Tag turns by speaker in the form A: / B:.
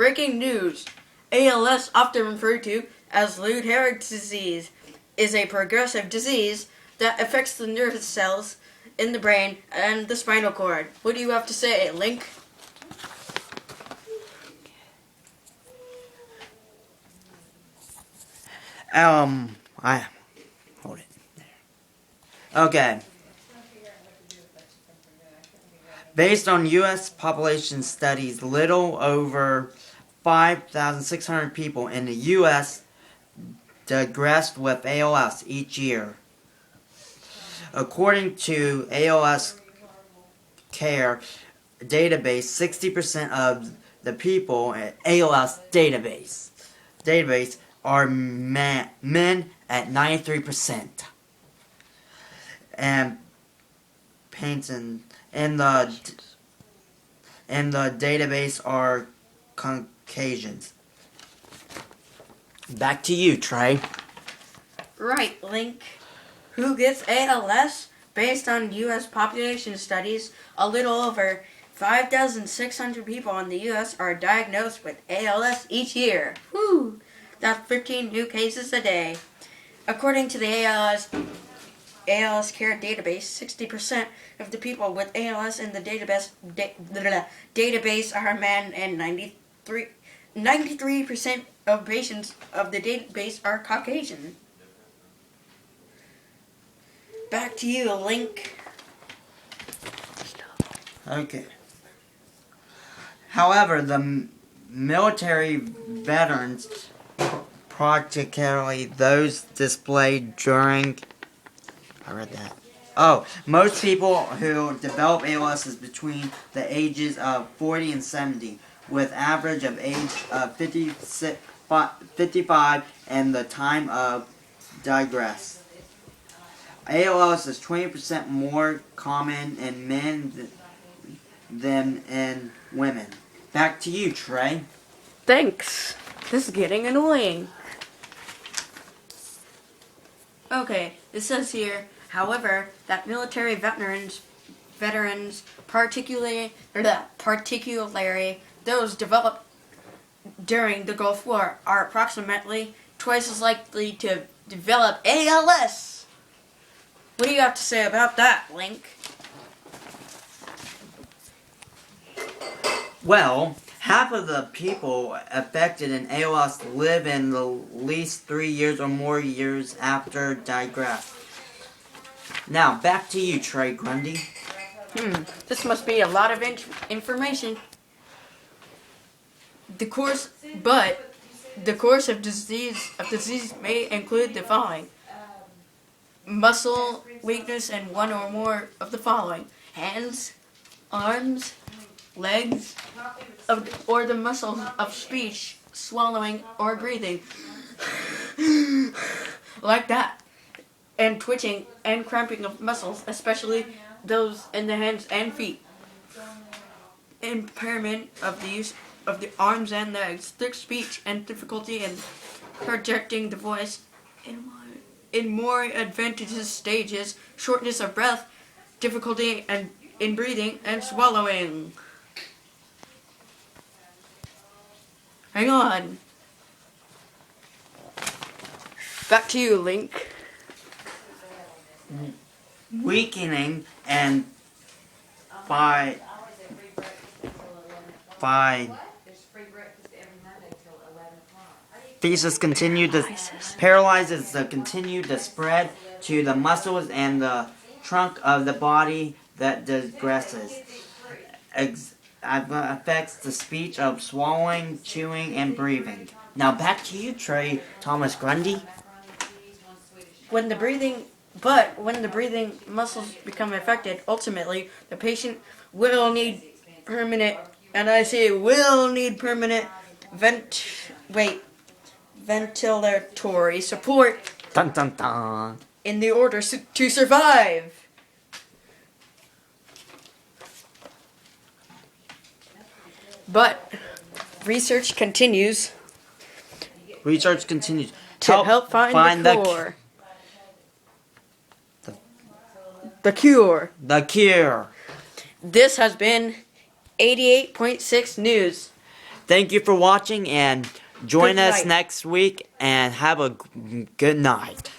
A: Breaking news. ALS, often referred to as Lou Gehrig's disease, is a progressive disease that affects the nerve cells in the brain and the spinal cord. What do you have to say, Link?
B: Hold it. There. Okay. Based on U.S. population studies, little over 5,600 people in the U.S. diagnosed with ALS each year. According to ALS Care database, 60% of the people in ALS database are men at 93%. And Payton in the database are Caucasians. Back to you, Trey.
A: Right, Link. Who gets ALS? Based on U.S. population studies, a little over 5,600 people in the U.S. are diagnosed with ALS each year. Whew! That's 15 new cases a day. According to the ALS Care database, 60% of the people with ALS in the database are men, and 93% of patients of the database are Caucasian. Back to you, Link.
B: Okay. However, the military veterans, particularly those displayed during... I read that. Oh, most people who develop ALS is between the ages of 40 and 70, with average of age of 55 and the time of digress. ALS is 20% more common in men than in women. Back to you, Trey.
A: Thanks. This is getting annoying. Okay, it says here, however, that military veterans, particularly those developed during the Gulf War, are approximately twice as likely to develop ALS. What do you have to say about that, Link?
B: Well, half of the people affected in ALS live in the least 3 years or more years after digress. Now, back to you, Trey Grundy.
A: This must be a lot of information. The course of disease may include the following: muscle weakness in one or more of the following: hands, arms, legs, or the muscles of speech, swallowing, or breathing. Like that. And twitching and cramping of muscles, especially those in the hands and feet. Impairment of the use of the arms and legs, thick speech, and difficulty in projecting the voice in more advantageous stages, shortness of breath, difficulty in breathing and swallowing. Hang on. Back to you, Link.
B: Weakening and by feces paralyzes the continue to spread to the muscles and the trunk of the body that digresses. Affects the speech of swallowing, chewing, and breathing. Now back to you, Trey Thomas Grundy.
A: When the breathing muscles become affected, ultimately the patient will need permanent, and I say will need permanent ventilatory support.
B: Dun dun dun.
A: In the order to survive. But research continues.
B: To
A: help find the cure. The cure.
B: The cure.
A: This has been 88.6 News.
B: Thank you for watching and join
A: Good
B: us
A: night.
B: next week and have a good night.